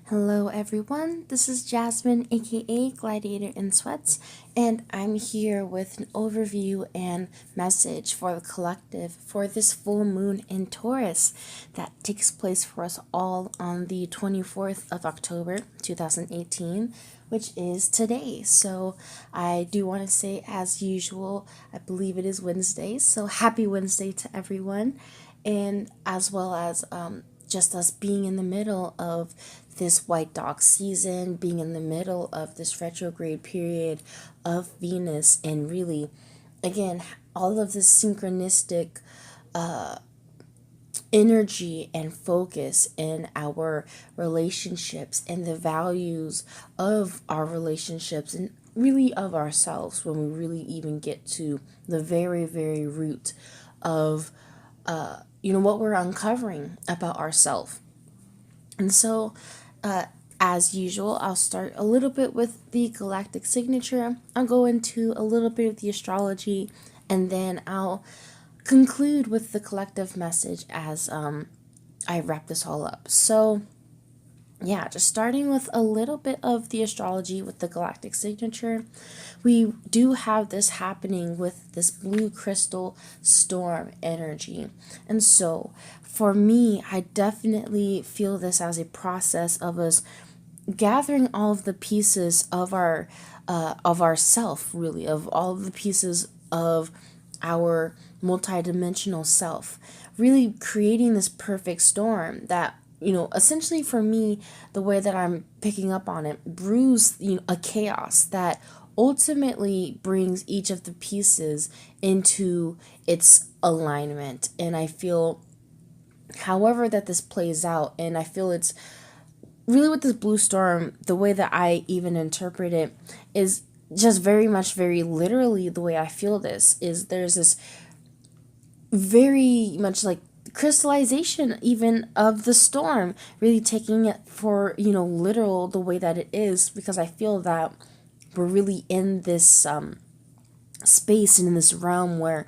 Hello everyone, this is Jasmine aka Gladiatorinsweats, and I'm here with an overview and message for the collective for this full moon in Taurus that takes place for us all on the 24th of October 2018, which is today. So I do want to say, as usual, I believe it is Wednesday, so happy Wednesday to everyone, and as well as just us being in the middle of this white dog season, being in the middle of this retrograde period of Venus, and really, again, all of this synchronistic energy and focus in our relationships and the values of our relationships and really of ourselves, when we really even get to the very, very root of what we're uncovering about ourselves. And so, as usual, I'll start a little bit with the galactic signature. I'll go into a little bit of the astrology, and then I'll conclude with the collective message as I wrap this all up. So, yeah, just starting with a little bit of the astrology with the galactic signature, we do have this happening with this blue crystal storm energy. And so for me, I definitely feel this as a process of us gathering all of the pieces of our self, really, of all of the pieces of our multidimensional self, really creating this perfect storm that, essentially for me, the way that I'm picking up on it, brews, a chaos that ultimately brings each of the pieces into its alignment. And I feel, however that this plays out, and I feel it's really with this blue storm, the way that I even interpret it is just very much, very literally, the way I feel this is there's this very much like crystallization even of the storm, really taking it for literal the way that it is, because I feel that we're really in this space and in this realm where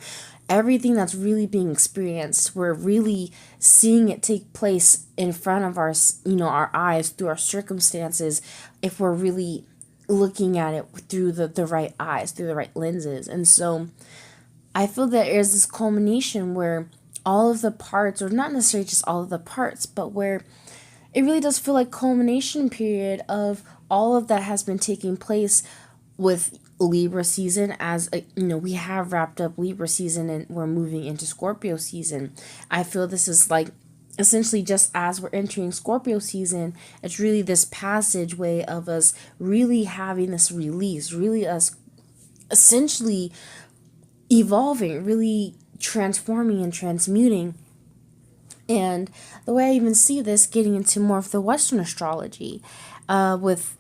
everything that's really being experienced, we're really seeing it take place in front of our our eyes through our circumstances, if we're really looking at it through the right eyes, through the right lenses. And so I feel that there's this culmination where all of the parts, or not necessarily just all of the parts, but where it really does feel like culmination period of all of that has been taking place with Libra season, as we have wrapped up Libra season and we're moving into Scorpio season. I feel this is like essentially just as we're entering Scorpio season, it's really this passageway of us really having this release, really us essentially evolving, really transforming and transmuting. And the way I even see this getting into more of the Western astrology, with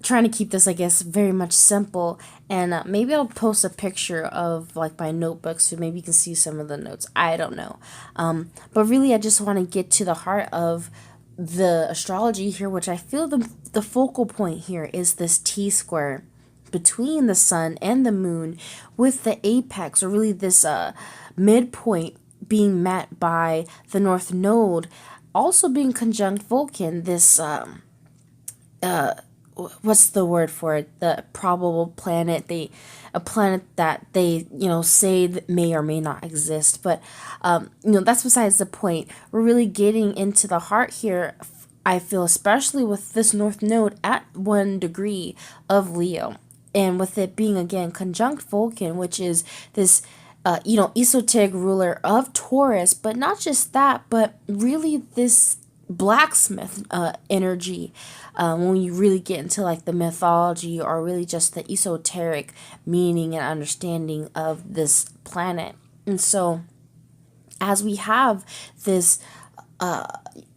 trying to keep this, I guess, very much simple. And maybe I'll post a picture of like my notebook so maybe you can see some of the notes. I don't know. But really, I just want to get to the heart of the astrology here, which I feel the focal point here is this T square between the sun and the moon, with the apex, or really this midpoint, being met by the North Node, also being conjunct Vulcan, this what's the word for it? The probable planet, a planet that they say that may or may not exist, but that's besides the point. We're really getting into the heart here. I feel, especially with this North Node at 1 degree of Leo, and with it being again conjunct Vulcan, which is this esoteric ruler of Taurus, but not just that, but really this blacksmith energy, when you really get into like the mythology, or really just the esoteric meaning and understanding of this planet. And so as we have this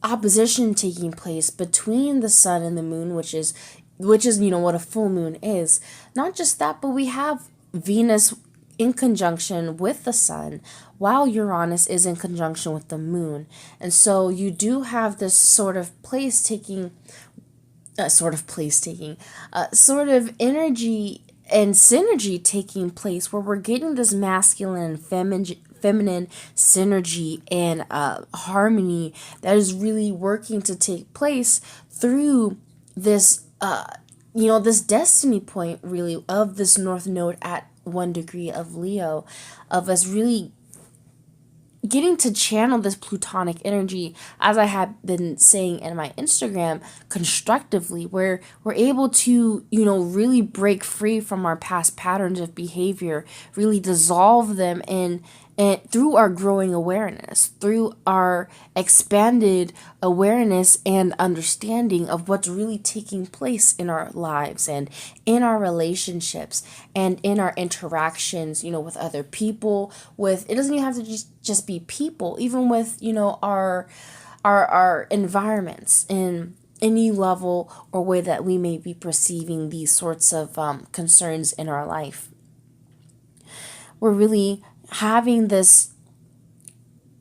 opposition taking place between the sun and the moon, which is what a full moon is. Not just that, but we have Venus in conjunction with the sun, while Uranus is in conjunction with the moon. And so you do have this sort of energy and synergy taking place, where we're getting this masculine and feminine synergy and harmony that is really working to take place through this this destiny point, really, of this North Node at 1 degree of Leo, of us really getting to channel this plutonic energy, as I have been saying in my Instagram, constructively, where we're able to, really break free from our past patterns of behavior, really dissolve them, and through our growing awareness, through our expanded awareness and understanding of what's really taking place in our lives and in our relationships and in our interactions, with other people, it doesn't even have to just be people, even with, our environments in any level or way that we may be perceiving these sorts of concerns in our life. We're really having this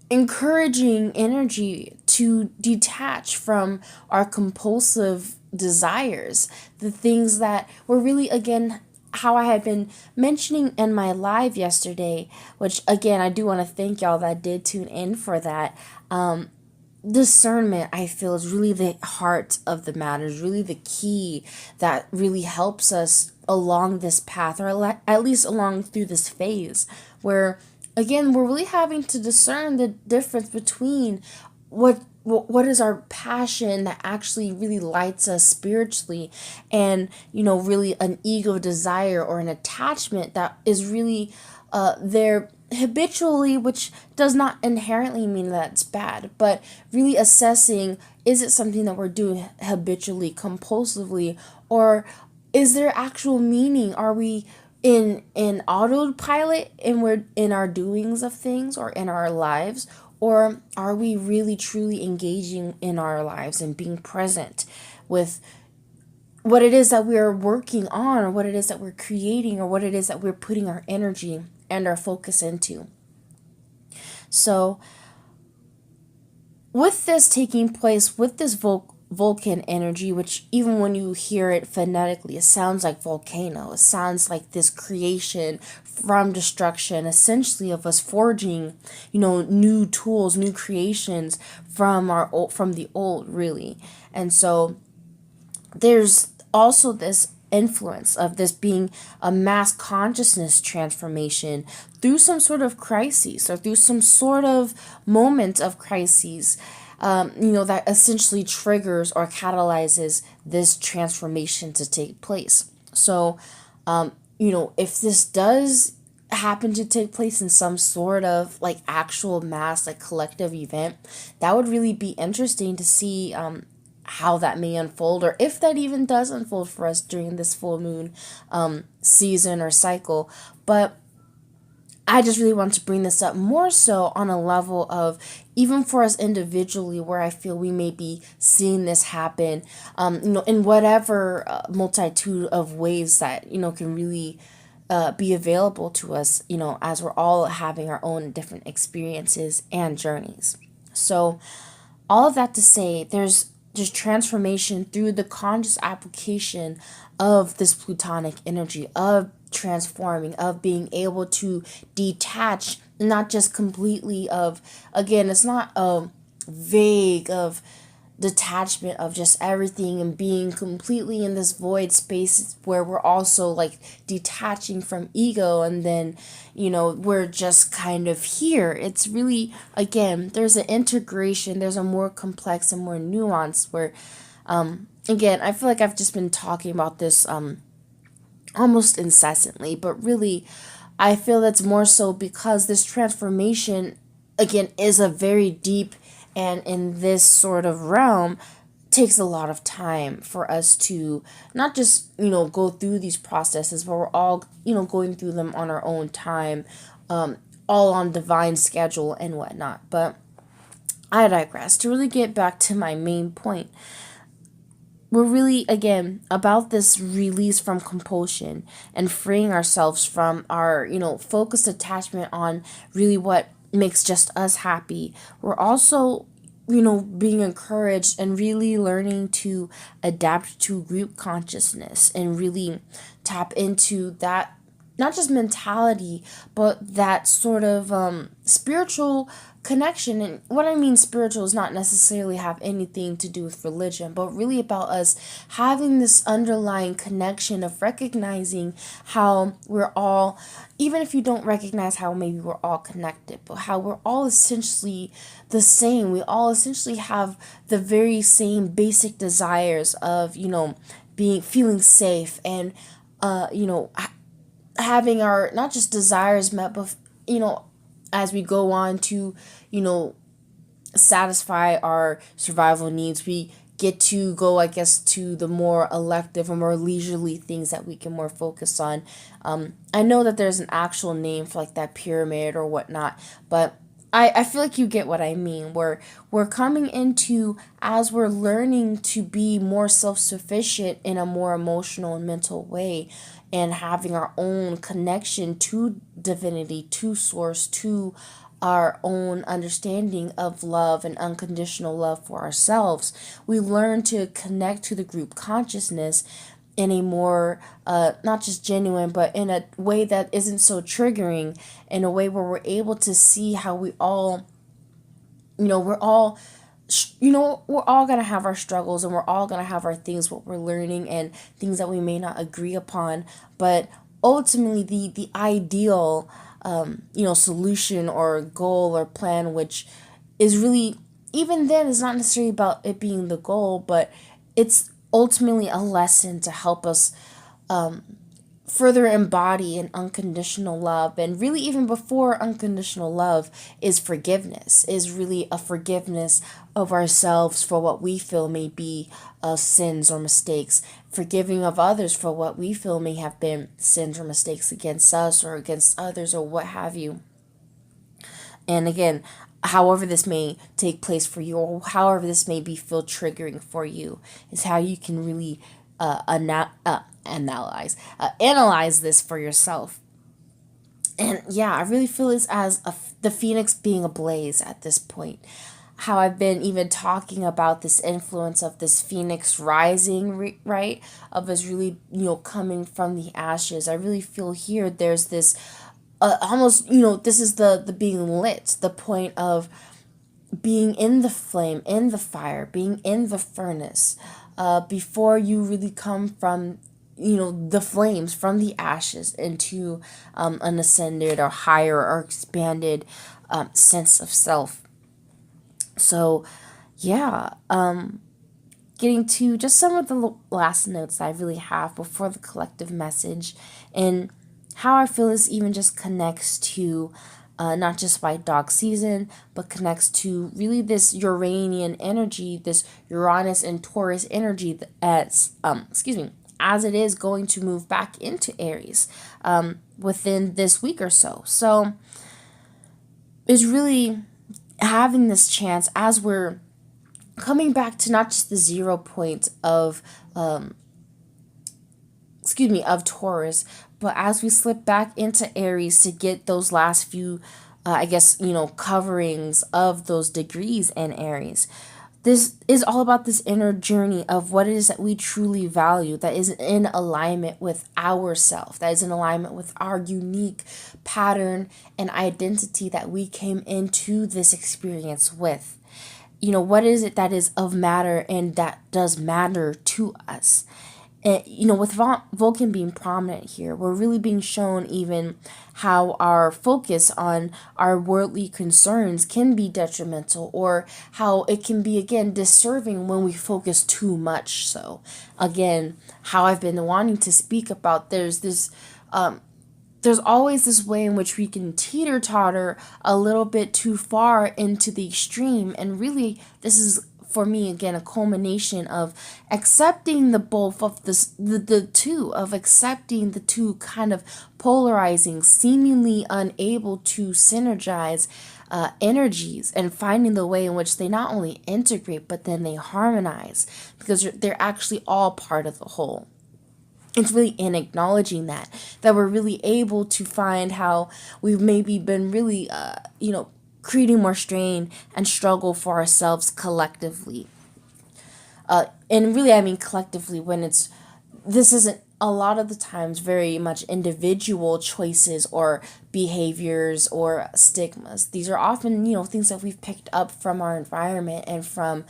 encouraging energy to detach from our compulsive desires, the things that were really, again, how I had been mentioning in my live yesterday, which, again, I do want to thank y'all that did tune in for that. Discernment, I feel, is really the heart of the matter, is really the key that really helps us along this path, or at least along through this phase, where, again, we're really having to discern the difference between what is our passion that actually really lights us spiritually, and really an ego desire or an attachment that is really there habitually, which does not inherently mean that it's bad, but really assessing, is it something that we're doing habitually, compulsively, or is there actual meaning? Are we in autopilot and we're in our doings of things or in our lives, or are we really truly engaging in our lives and being present with what it is that we're working on, or what it is that we're creating, or what it is that we're putting our energy and our focus into? So with this taking place, with this Vulcan energy, which even when you hear it phonetically, it sounds like volcano. It sounds like this creation from destruction, essentially, of us forging, new tools, new creations from the old, really. And so there's also this influence of this being a mass consciousness transformation through some sort of crises, or through some sort of moment of crises, that essentially triggers or catalyzes this transformation to take place. So, if this does happen to take place in some sort of like actual mass, like collective event, that would really be interesting to see how that may unfold, or if that even does unfold for us during this full moon season or cycle. But I just really want to bring this up more so on a level of, even for us individually, where I feel we may be seeing this happen, in whatever multitude of ways that, can really be available to us, as we're all having our own different experiences and journeys. So all of that to say, there's just transformation through the conscious application of this plutonic energy, of transforming, of being able to detach, not just completely of, again, it's not a vague of detachment of just everything and being completely in this void space where we're also like detaching from ego, and then we're just kind of here. It's really, again, there's an integration, there's a more complex and more nuanced, where again, I feel like I've just been talking about this almost incessantly, but really I feel that's more so because this transformation, again, is a very deep, and in this sort of realm, takes a lot of time for us to not just, go through these processes, but we're all, going through them on our own time, all on divine schedule and whatnot. But I digress. To really get back to my main point, we're really, again, about this release from compulsion and freeing ourselves from our, focused attachment on really what makes just us happy. We're also, being encouraged and really learning to adapt to group consciousness and really tap into that not just mentality, but that sort of spiritual connection. And what I mean spiritual is not necessarily have anything to do with religion, but really about us having this underlying connection of recognizing how we're all, even if you don't recognize how maybe we're all connected, but how we're all essentially the same. We all essentially have the very same basic desires of, being, feeling safe, and having our not just desires met, but as we go on to you know satisfy our survival needs, we get to go, I guess, to the more elective or more leisurely things that we can more focus on. I know that there's an actual name for like that pyramid or whatnot, but I feel like you get what I mean. We're coming into, as we're learning to be more self-sufficient in a more emotional and mental way, and having our own connection to divinity, to source, to our own understanding of love and unconditional love for ourselves. We learn to connect to the group consciousness in a more not just genuine, but in a way that isn't so triggering, in a way where we're able to see how we all, we're all, we're all going to have our struggles, and we're all going to have our things, what we're learning, and things that we may not agree upon. But ultimately, the ideal solution or goal or plan, which is really, even then, is not necessarily about it being the goal, but it's ultimately a lesson to help us further embody an unconditional love. And really, even before unconditional love, is forgiveness, is really a forgiveness of ourselves for what we feel may be sins or mistakes, forgiving of others for what we feel may have been sins or mistakes against us or against others or what have you. And again, however this may take place for you, or however this may be feel triggering for you, is how you can really analyze this for yourself. And yeah, I really feel this as the phoenix being ablaze at this point. How I've been even talking about this influence of this phoenix rising, right? Of us really, coming from the ashes. I really feel here there's this almost, this is the being lit, the point of being in the flame, in the fire, being in the furnace, before you really come from, the flames, from the ashes into an ascended or higher or expanded sense of self. So, yeah, getting to just some of the last notes I really have before the collective message, and how I feel this even just connects to not just White Dog season, but connects to really this Uranian energy, this Uranus and Taurus energy, as it is going to move back into Aries within this week or so. So is really having this chance, as we're coming back to not just the 0 point of of Taurus, but as we slip back into Aries to get those last few coverings of those degrees in Aries. This is all about this inner journey of what it is that we truly value, that is in alignment with ourself, that is in alignment with our unique pattern and identity that we came into this experience with. What is it that is of matter and that does matter to us? And, with Vulcan being prominent here, we're really being shown even how our focus on our worldly concerns can be detrimental, or how it can be, again, disserving when we focus too much. So, again, how I've been wanting to speak about, there's always this way in which we can teeter-totter a little bit too far into the extreme. And really, this is, for me, again, a culmination of accepting the both of the two, of accepting the two kind of polarizing, seemingly unable to synergize energies, and finding the way in which they not only integrate, but then they harmonize, because they're actually all part of the whole. It's really in acknowledging that we're really able to find how we've maybe been really, creating more strain and struggle for ourselves collectively. And really, I mean collectively, when this isn't a lot of the times very much individual choices or behaviors or stigmas. These are often, things that we've picked up from our environment and from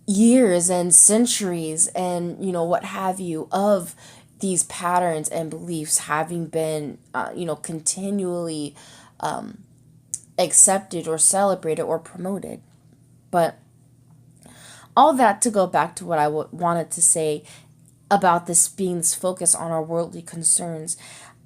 years and centuries and, what have you, of these patterns and beliefs having been, continually accepted or celebrated or promoted. But all that to go back to what I wanted to say about this being this focus on our worldly concerns.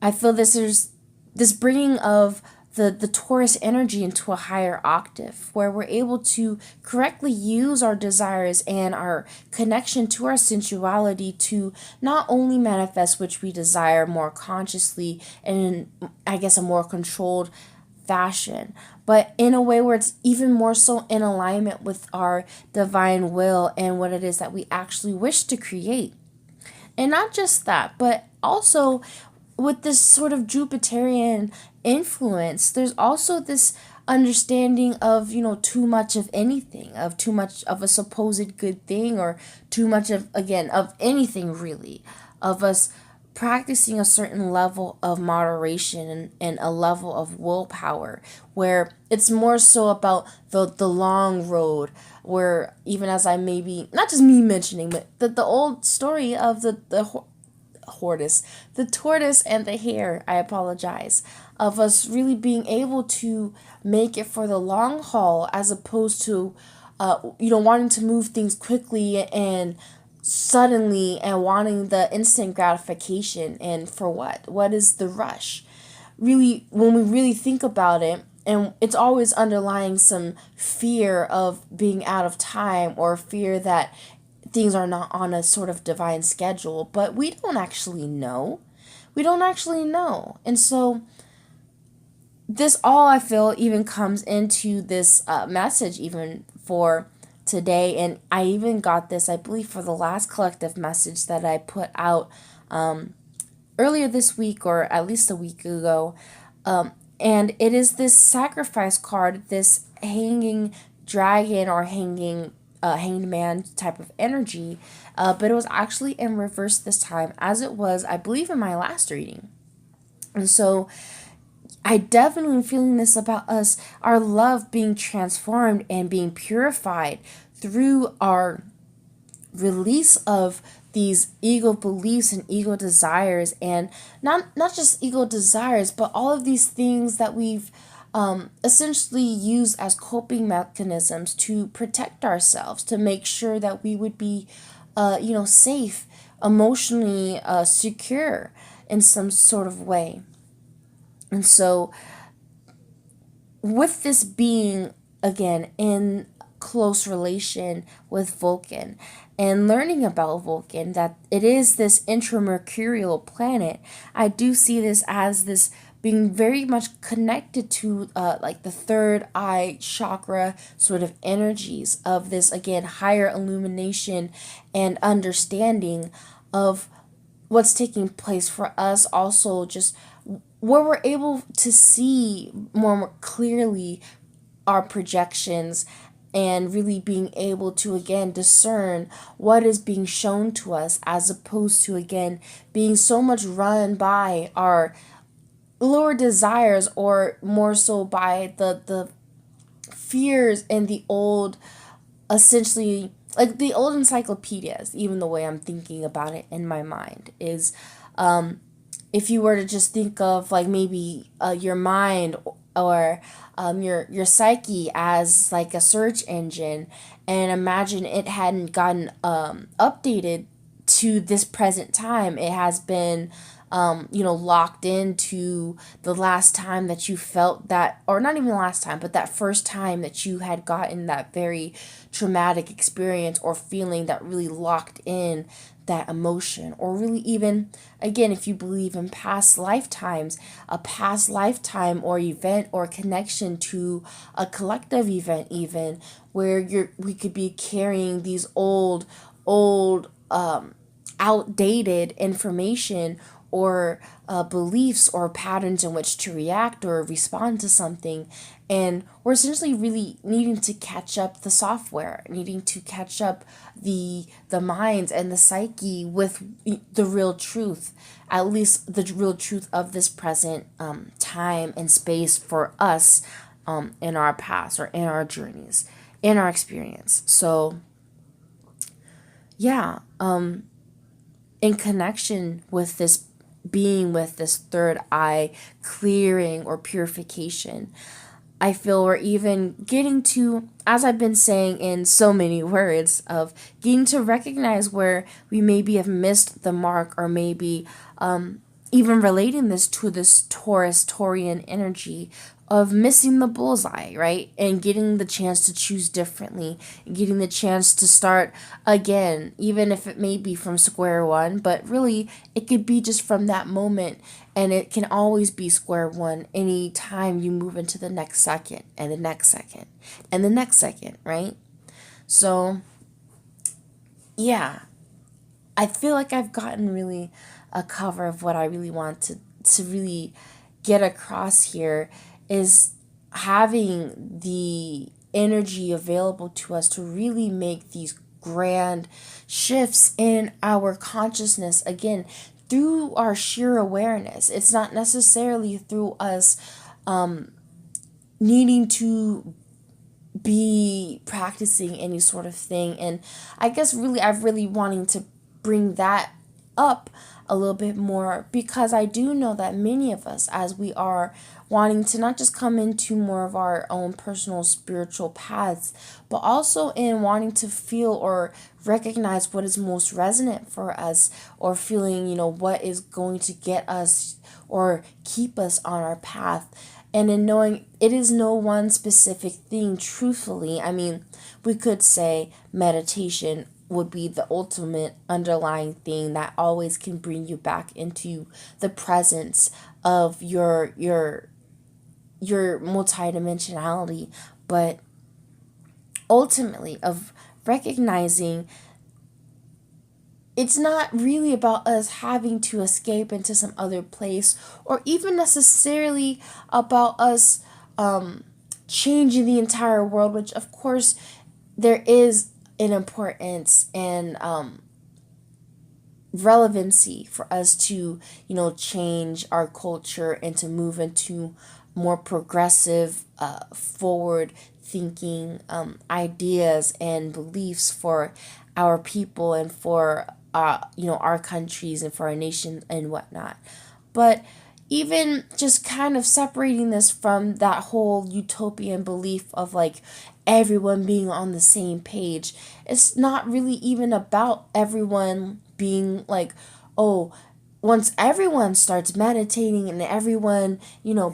I feel this is this bringing of the Taurus energy into a higher octave where we're able to correctly use our desires and our connection to our sensuality to not only manifest which we desire more consciously and in, I guess, a more controlled fashion, but in a way where it's even more so in alignment with our divine will and what it is that we actually wish to create. And not just that, but also with this sort of Jupiterian influence, there's also this understanding of, too much of anything, of too much of a supposed good thing, or too much of, again, of anything really, of us practicing a certain level of moderation and a level of willpower where it's more so about the long road, where even as I maybe, not just me mentioning, but the old story of the tortoise and the hare, I apologize, of us really being able to make it for the long haul as opposed to, wanting to move things quickly and suddenly and wanting the instant gratification. And for what? What is the rush? Really, when we really think about it, and it's always underlying some fear of being out of time or fear that things are not on a sort of divine schedule, but we don't actually know. We don't actually know. And so this all, I feel, even comes into this message even for today. And I even got this, I believe, for the last collective message that I put out earlier this week, or at least a week ago. And it is this sacrifice card, this hanging dragon or hanged man type of energy, but it was actually in reverse this time, as it was, I believe, in my last reading. And so I definitely am feeling this about us, our love being transformed and being purified through our release of these ego beliefs and ego desires, and not just ego desires, but all of these things that we've essentially used as coping mechanisms to protect ourselves, to make sure that we would be, safe, emotionally secure in some sort of way. And so, with this being, again, in close relation with Vulcan and learning about Vulcan, that it is this intramercurial planet, I do see this as this being very much connected to like the third eye chakra sort of energies of this, again, higher illumination and understanding of what's taking place for us, also just where we're able to see more clearly our projections and really being able to, again, discern what is being shown to us, as opposed to, again, being so much run by our lower desires, or more so by the fears and the old, essentially, like the old encyclopedias. Even the way I'm thinking about it in my mind is, if you were to just think of like maybe your mind or your psyche as like a search engine, and imagine it hadn't gotten updated to this present time. It has been locked into the last time that you felt that, or not even the last time, but that first time that you had gotten that very traumatic experience or feeling that really locked in that emotion. Or really, even, again, if you believe in past lifetimes, a past lifetime or event or connection to a collective event, even where we could be carrying these old outdated information or beliefs or patterns in which to react or respond to something. And we're essentially really needing to catch up the software, needing to catch up the minds and the psyche with the real truth, at least the real truth of this present time and space for us in our past or in our journeys, in our experience. So, yeah, in connection with this being, with this third eye clearing or purification, I feel we're even getting to, as I've been saying in so many words, of getting to recognize where we maybe have missed the mark, or maybe even relating this to this Taurian energy of missing the bullseye, right? And getting the chance to choose differently, getting the chance to start again, even if it may be from square one, but really it could be just from that moment. And it can always be square one anytime you move into the next second and the next second and the next second, right? So, yeah, I feel like I've gotten really a cover of what I really want to really get across here, is having the energy available to us to really make these grand shifts in our consciousness again through our sheer awareness. It's not necessarily through us needing to be practicing any sort of thing. And I guess really I've really wanting to bring that up a little bit more, because I do know that many of us, as we are wanting to not just come into more of our own personal spiritual paths, but also in wanting to feel or recognize what is most resonant for us, or feeling, what is going to get us or keep us on our path. And in knowing it is no one specific thing, truthfully, I mean, we could say meditation would be the ultimate underlying thing that always can bring you back into the presence of your multidimensionality, but ultimately of recognizing it's not really about us having to escape into some other place, or even necessarily about us changing the entire world, which of course there is an importance and relevancy for us to, change our culture and to move into more progressive, forward thinking ideas and beliefs for our people and for our countries and for our nation and whatnot. But even just kind of separating this from that whole utopian belief of like everyone being on the same page, it's not really even about everyone being like, oh, once everyone starts meditating and everyone,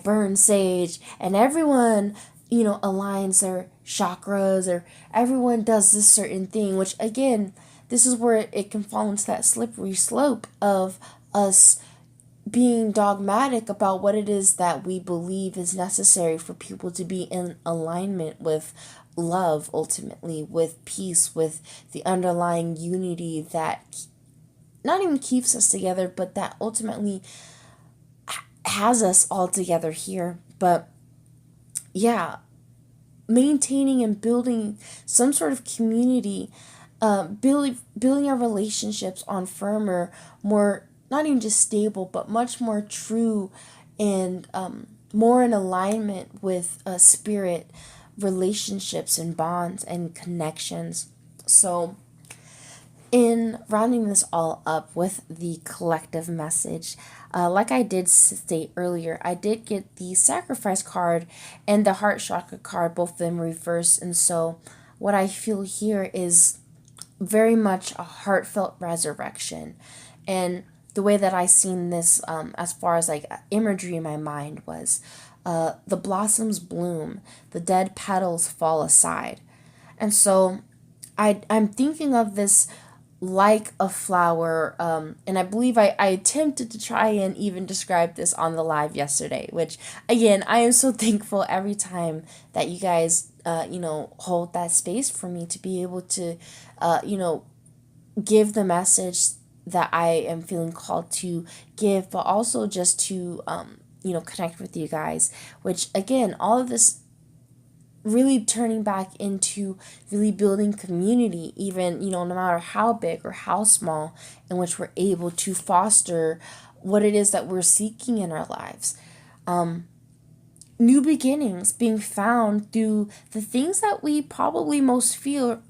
burns sage and everyone, aligns their chakras, or everyone does this certain thing, which again, this is where it can fall into that slippery slope of us being dogmatic about what it is that we believe is necessary for people to be in alignment with love, ultimately, with peace, with the underlying unity that not even keeps us together, but that ultimately has us all together here. But yeah, maintaining and building some sort of community, building our relationships on firmer, more, not even just stable, but much more true and more in alignment with spirit relationships and bonds and connections. So, in rounding this all up with the collective message, like I did state earlier, I did get the sacrifice card and the heart chakra card, both of them reversed. And so what I feel here is very much a heartfelt resurrection. And the way that I seen this, as far as like imagery in my mind, was the blossoms bloom, the dead petals fall aside. And so I'm thinking of this like a flower, and I believe I attempted to try and even describe this on the live yesterday, which again, I am so thankful every time that you guys hold that space for me to be able to give the message that I am feeling called to give, but also just to, connect with you guys, which again, all of this really turning back into really building community, even, no matter how big or how small, in which we're able to foster what it is that we're seeking in our lives. New beginnings being found through the things that we probably most fear,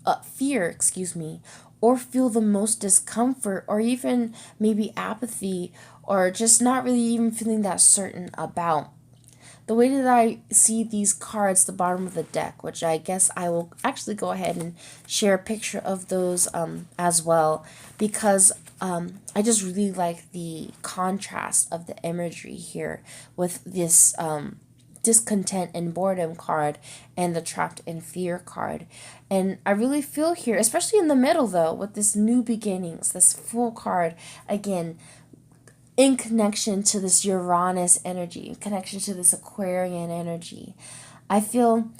or feel the most discomfort, or even maybe apathy, or just not really even feeling that certain about. The way that I see these cards, the bottom of the deck, which I guess I will actually go ahead and share a picture of those as well, because I just really like the contrast of the imagery here with this discontent and boredom card and the trapped in fear card. And I really feel here, especially in the middle though, with this new beginnings, this Fool card, again, in connection to this Uranus energy, in connection to this Aquarian energy. I feel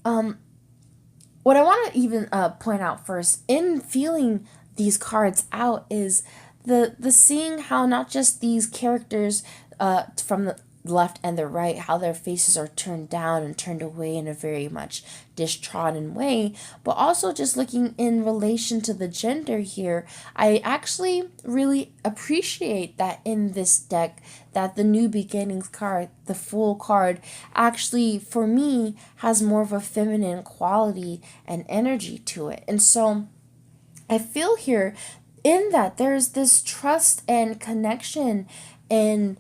what I want to even point out first in feeling these cards out is the seeing how not just these characters from the left and the right, how their faces are turned down and turned away in a very much distrodden way, but also just looking in relation to the gender here. I actually really appreciate that in this deck, that the new beginnings card, the Fool card, actually for me has more of a feminine quality and energy to it. And so I feel here in that there's this trust and connection and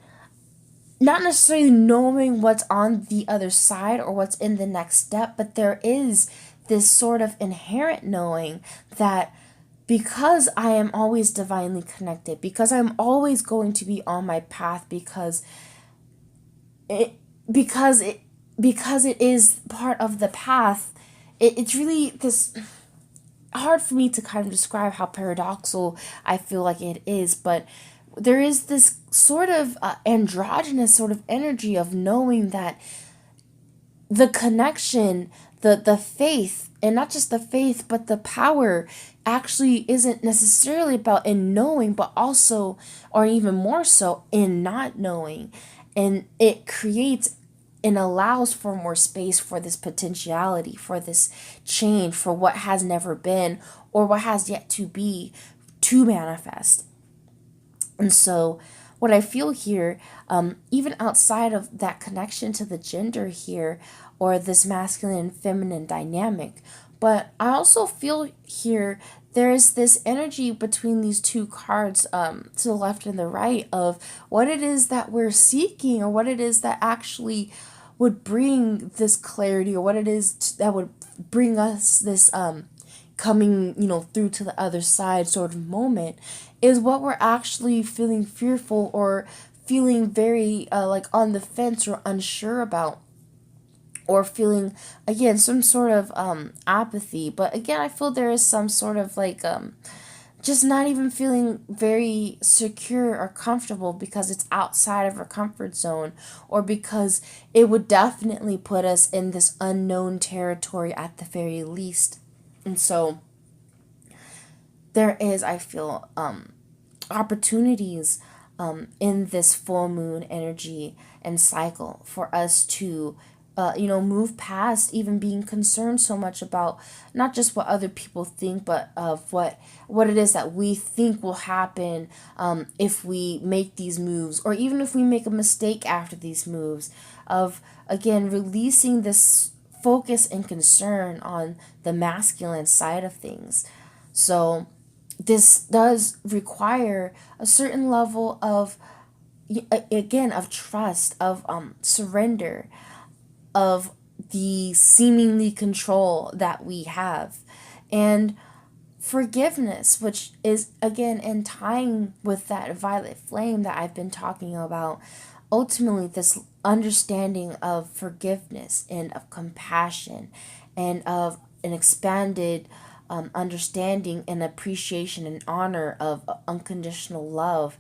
not necessarily knowing what's on the other side or what's in the next step, but there is this sort of inherent knowing that because I am always divinely connected, because I'm always going to be on my path, because it is part of the path, it's really this hard for me to kind of describe how paradoxical I feel like it is, but there is this sort of androgynous sort of energy of knowing that the connection, the faith, and not just the faith, but the power actually isn't necessarily about in knowing, but also, or even more so, in not knowing. And it creates and allows for more space for this potentiality, for this change, for what has never been or what has yet to be to manifest. And so what I feel here, even outside of that connection to the gender here, or this masculine and feminine dynamic, but I also feel here there's this energy between these two cards to the left and the right of what it is that we're seeking, or what it is that actually would bring this clarity, or what it is that would bring us this coming, through to the other side sort of moment, is what we're actually feeling fearful or feeling very like on the fence or unsure about, or feeling again some sort of apathy. But again, I feel there is some sort of like just not even feeling very secure or comfortable because it's outside of our comfort zone, or because it would definitely put us in this unknown territory at the very least. And so there is, I feel, opportunities in this full moon energy and cycle for us to move past even being concerned so much about not just what other people think, but of what it is that we think will happen if we make these moves, or even if we make a mistake after these moves, of again releasing this focus and concern on the masculine side of things. So this does require a certain level of, again, of trust, of surrender, of the seemingly control that we have, and forgiveness, which is again in tying with that violet flame that I've been talking about. Ultimately, this understanding of forgiveness and of compassion and of an expanded understanding and appreciation and honor of unconditional love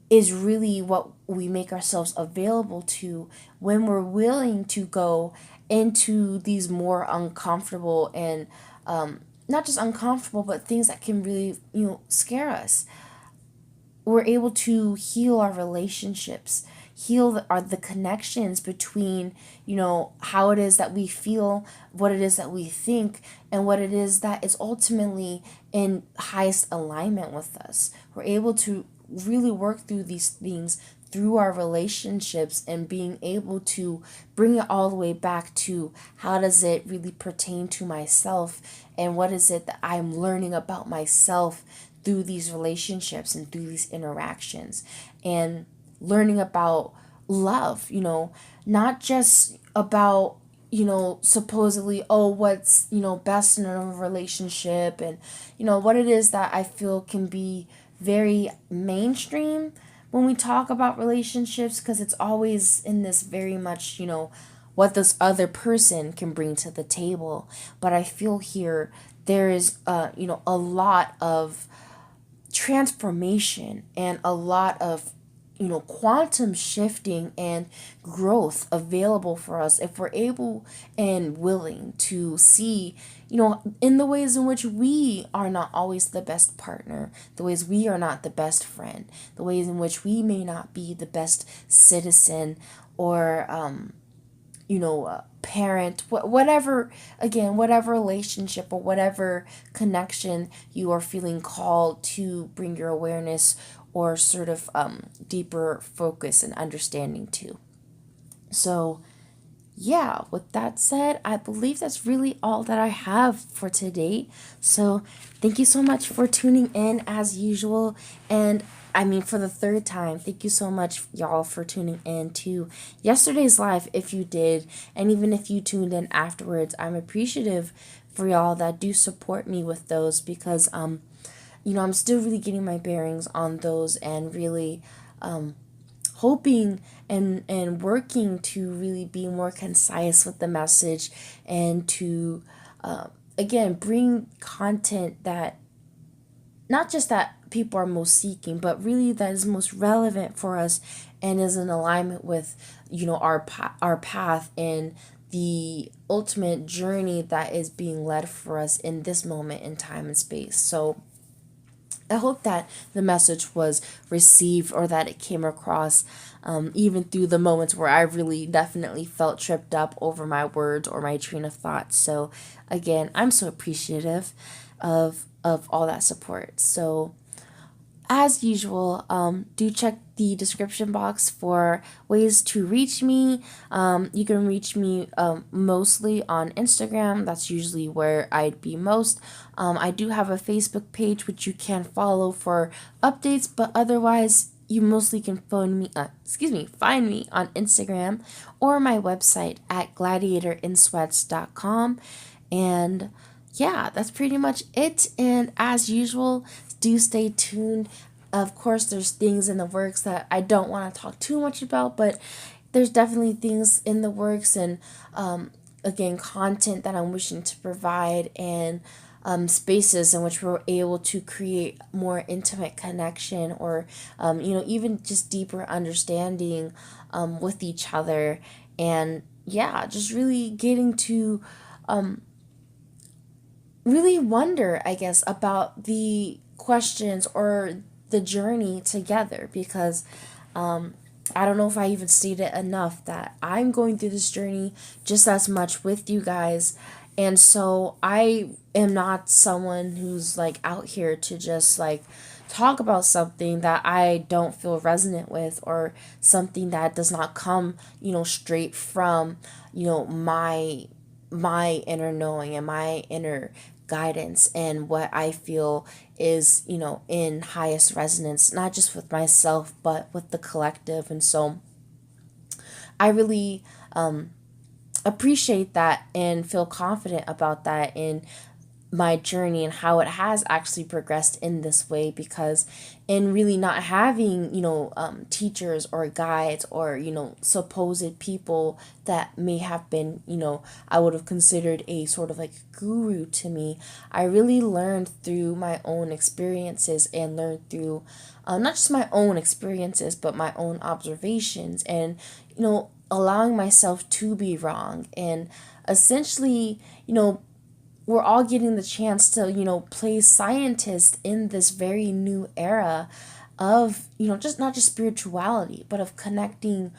is really what we make ourselves available to when we're willing to go into these more uncomfortable and not just uncomfortable, but things that can really, scare us. we're able to heal our relationships, heal the connections between, how it is that we feel, what it is that we think, and what it is that is ultimately in highest alignment with us. We're able to really work through these things through our relationships and being able to bring it all the way back to how does it really pertain to myself, and what is it that I'm learning about myself through these relationships and through these interactions, and learning about love, not just about, supposedly, oh, what's, best in a relationship, and, what it is that I feel can be very mainstream when we talk about relationships, because it's always in this very much, what this other person can bring to the table. But I feel here there is, a lot of transformation and a lot of, quantum shifting and growth available for us if we're able and willing to see, in the ways in which we are not always the best partner, the ways we are not the best friend, the ways in which we may not be the best citizen, or parent, whatever, again, whatever relationship or whatever connection you are feeling called to bring your awareness or sort of deeper focus and understanding to. So, yeah, with that said, I believe that's really all that I have for today. So, thank you so much for tuning in as usual. And I mean, for the third time, thank you so much, y'all, for tuning in to yesterday's live, if you did. And even if you tuned in afterwards, I'm appreciative for y'all that do support me with those, because, I'm still really getting my bearings on those, and really, hoping and working to really be more concise with the message, and to again bring content that not just that people are most seeking, but really that is most relevant for us and is in alignment with, our path and the ultimate journey that is being led for us in this moment in time and space. So I hope that the message was received, or that it came across, even through the moments where I really definitely felt tripped up over my words or my train of thought. So again, I'm so appreciative of all that support. So as usual, do check the description box for ways to reach me. You can reach me mostly on Instagram. That's usually where I'd be most. I do have a Facebook page which you can follow for updates, but otherwise you mostly can find me on Instagram or my website at gladiatorinsweats.com. And yeah, that's pretty much it. And as usual, do stay tuned. Of course, there's things in the works that I don't want to talk too much about, but there's definitely things in the works, and again, content that I'm wishing to provide, and spaces in which we're able to create more intimate connection, or even just deeper understanding with each other. And yeah, just really getting to really wonder, I guess, about the questions or the journey together, because I don't know if I even stated enough that I'm going through this journey just as much with you guys. And so I am not someone who's like out here to just like talk about something that I don't feel resonant with, or something that does not come, straight from, my inner knowing and my inner guidance, and what I feel is, in highest resonance, not just with myself, but with the collective. And so I really appreciate that and feel confident about that in my journey, and how it has actually progressed in this way, because in really not having teachers or guides, or supposed people that may have been, I would have considered a sort of like guru to me, I really learned through my own experiences, and learned through not just my own experiences, but my own observations, and allowing myself to be wrong, and essentially we're all getting the chance to, play scientist in this very new era, of, just not just spirituality, but of connecting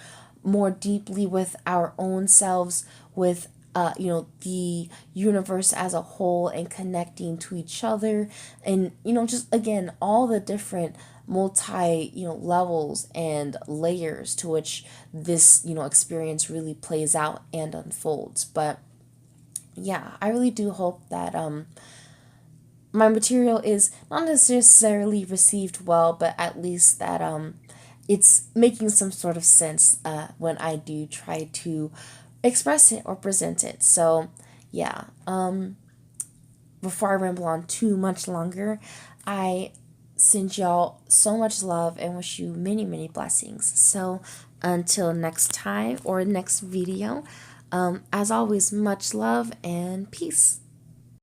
more deeply with our own selves, with the universe as a whole, and connecting to each other, and just again all the different multi levels and layers to which this experience really plays out and unfolds. But yeah, I really do hope that my material is not necessarily received well, but at least that it's making some sort of sense when I do try to express it or present it. So yeah, before I ramble on too much longer, I send y'all so much love and wish you many, many blessings. So until next time or next video, as always, much love and peace.